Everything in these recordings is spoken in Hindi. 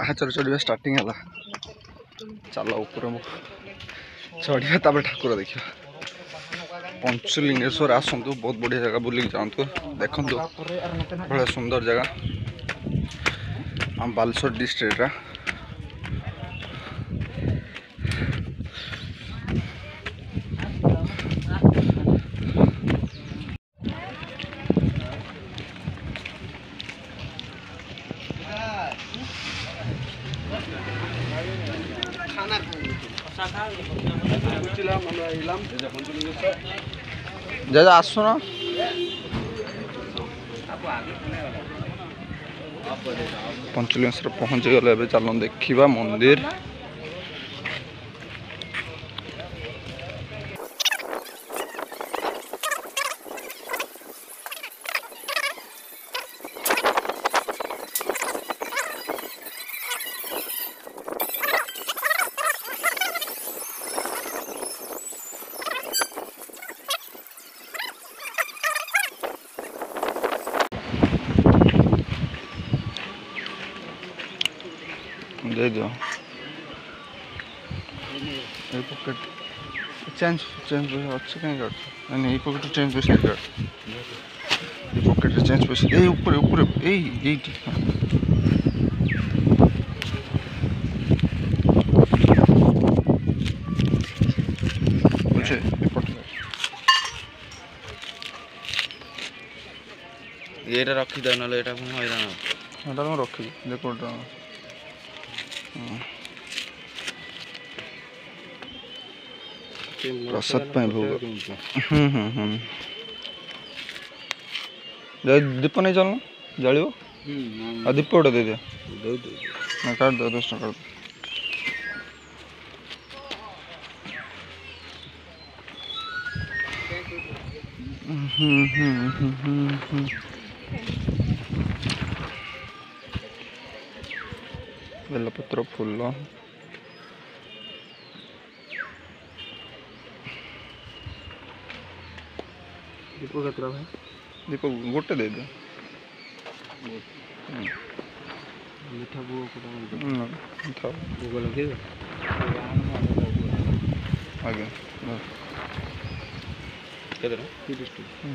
पाहाचर चढ़ा स्टार्टिंग है। चल ऊपर चढ़ा तापर ठाकुर देखा पंचलिंगेश्वर आसतु बहुत बढ़िया जगह बुलिक जातु देखु बड़ा सुंदर जगह आम बालेश्वर डिस्ट्रिक्ट जा आसुन पंचलिंगेश्वर पहुँची गले चलो देखा मंदिर। दे दो पॉकेट चेंज चेंज पैसा अच्छे कहीं काट नहीं पॉकेट चेंज पैसा काट पॉकेट चेंज पैसा ए ऊपर ऊपर ए बुझे ये रखी दे ना एटा पुणी हैरान एटा मैं रखी देखो प्रसाद भोग दीप नहीं चलना जलो दीप गोटे दे दिया काट दो 10 टका बेलपत्र फूल दीप केतरा भाई दीप गोटे दे दो मीठा भोग मीठा भोग लगे आगे केतरा 30 टका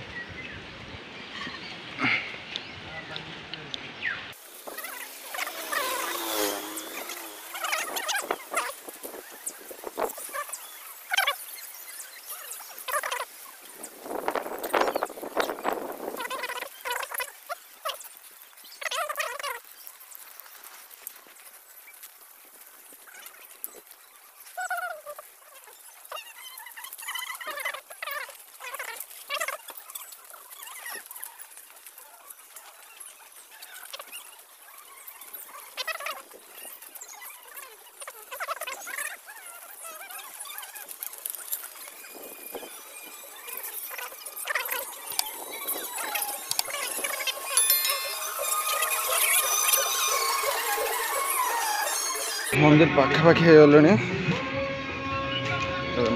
मंदिर पाखापाखि गले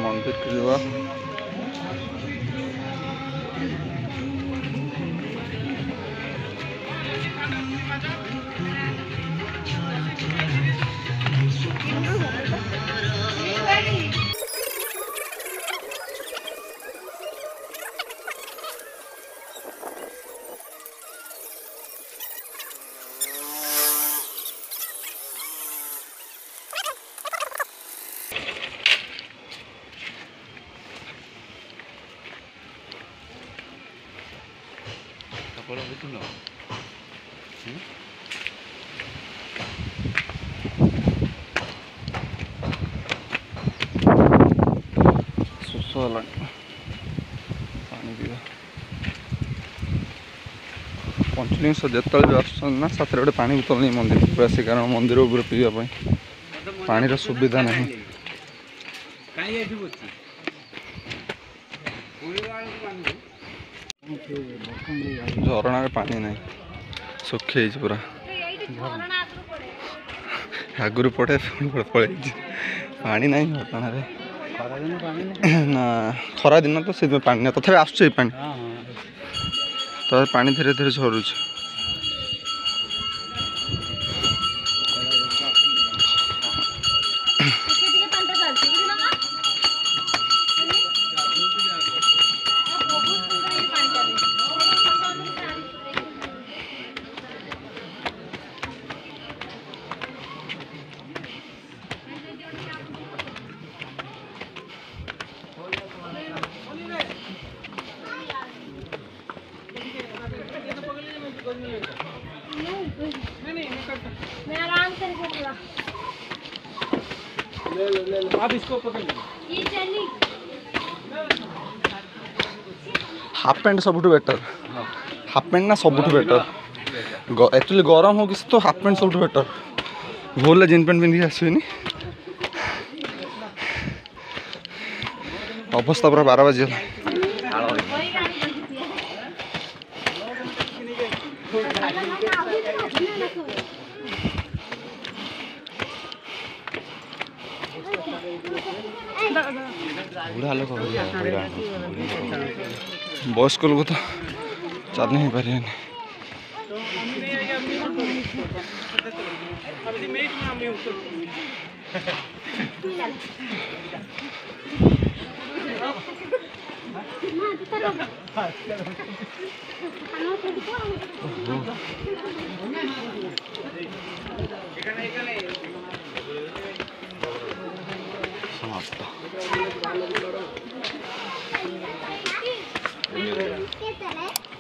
मंदिर को जावा पानी पीवा पंचलिंगेश्वर जो भी आसना साथ गोटे पानी बोतल नहीं मंदिर आसे कारण मंदिर ऊपर पीवा पानी सुविधा नहीं झरणा पानी नहीं सुखी पूरा आगुरी पड़े पड़े पानी नहीं झरणा ना खरा दिन तो से पानी ना तथा आस पानी तो पानी धीरे धीरे झरुच मैं आराम से थोड़ा आप इसको पकड़ लो। ये चली हाफ पैंट सब बेटर हाफ पैंट ना सब बेटर एक्चुअली गरम हो किसी तो हाफ पैंट सब बेटर भूल जीन पैंट पिंधिक आसनी अवस्था पूरा 12 बाजिगला बुढ़ा लोग बयस्क लोग तो चल नहीं पारे समाप्त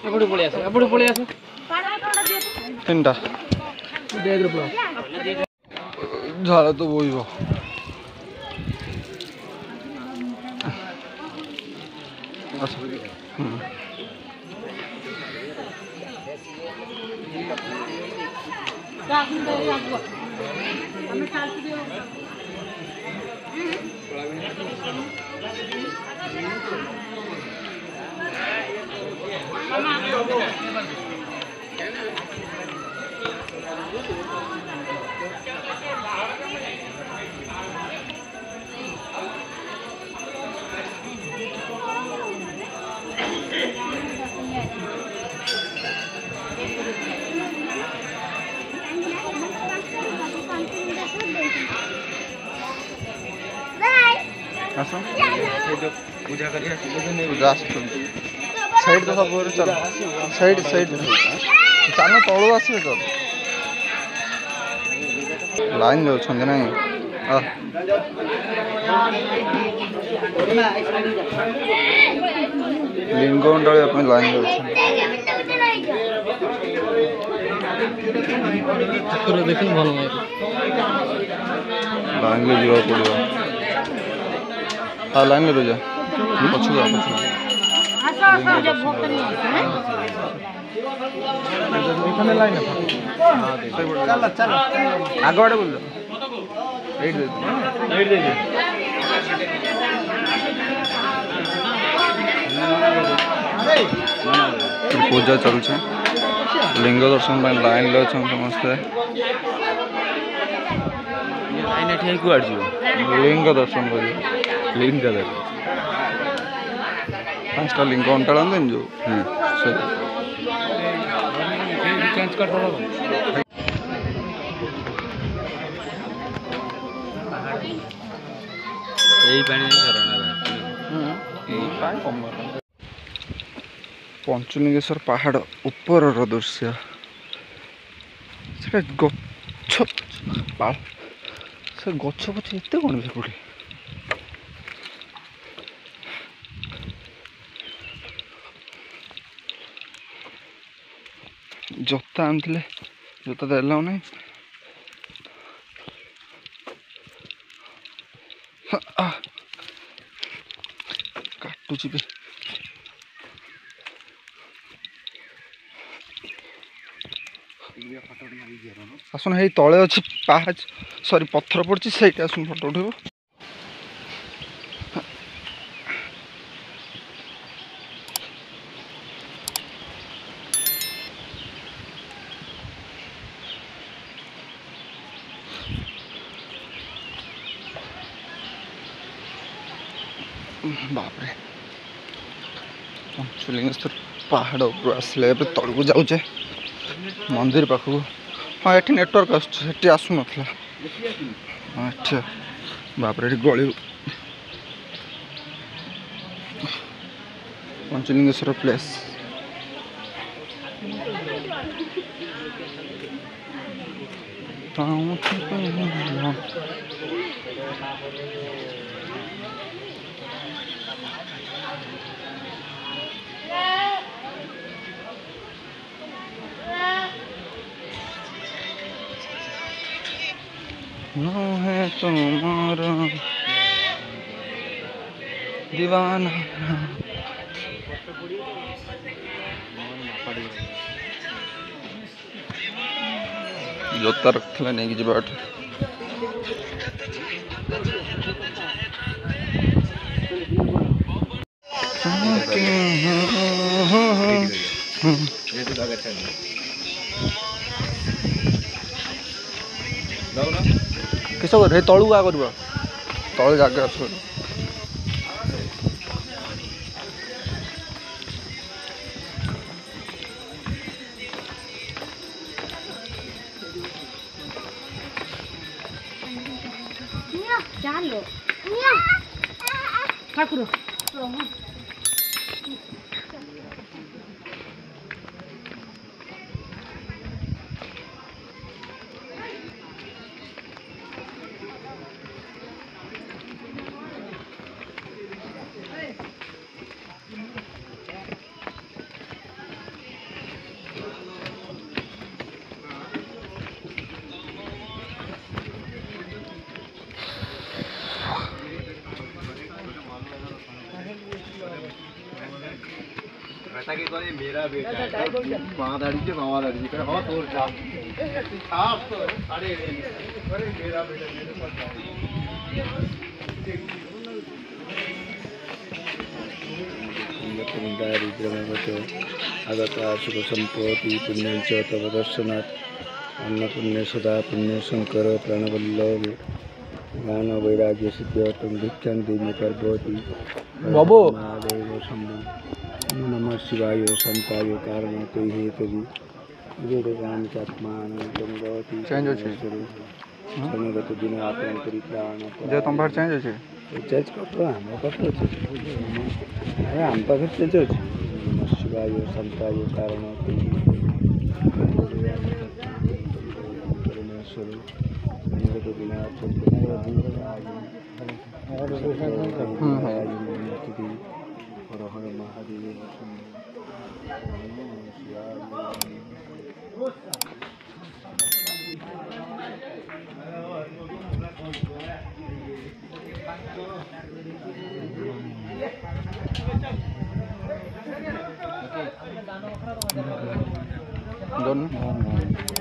एपटू पळी आस तीन टा बैग रे झाड़ा तो बोइब पूजा करिए साइड तो सब चल साइड साइड चल तलू आसवे चल लाइन जाऊँ ना लिंग डाली लाइन जाऊँ देख भल लाइन में जीवा पड़ो हाँ लाइन में रुजा पछुआ आग बाटे बोल पूजा चलছে लिंग दर्शन लाइन ले समस्ते लाइन एठी कुआड़ जीव लिंग दर्शन कर लिंग कलर 5टा लिंग अंटाड़ा जो चेंज कर दो यही पानी पंचलिंगेश्वर पहाड़ ऊपर दृश्य से गछ से गछ पछ एत कौन सेपटे जोता आनी जोता देला ना काटुची भी आसन हे तले अच्छी पाहाच सॉरी पत्थर पड़ी से आसन फोटो उठेब बापरे पंचलिंगेश्वर पहाड़ ऊपर आसले तल को जाऊे मंदिर पाखक हाँ ये नेटवर्क आसून अच्छा बापरे गली पंचलिंगेश्वर प्लेस न है तुम्हारा दीवाना जोता रखले नहीं कि बाट किस तलू आ कर तल जगह अच्छे चालो ठाकुर मेरा बेटा वहाँ दाढ़ी से वहाँ दाढ़ी से हाँ तोड़ छाप तो अरे मेरा बेटा दारिद्र्यमेवतो आगता सुख संपत्ति पुण्यं च तव दर्शनात् अन्नपुण्य सदा पुण्यशंकर प्राणवल्लभ ज्ञान वैराग्य सिद्ध्यर्थं भिक्षां देहि पर्वती बाबू महादेव शंभु नमः शिवाय संताय कारण ते हेतवि वेदगान चात्मानं गवति चेंज होछि सनगत दिन आपन परित्राण जे तुम बाहर चेंज होछि चेंज करतो हम करतो अरे हम पाखे चेंज होछि नमः शिवाय संताय कारण ते परमेश्वर सनगत दिन आपन हर हर महादेव दोनों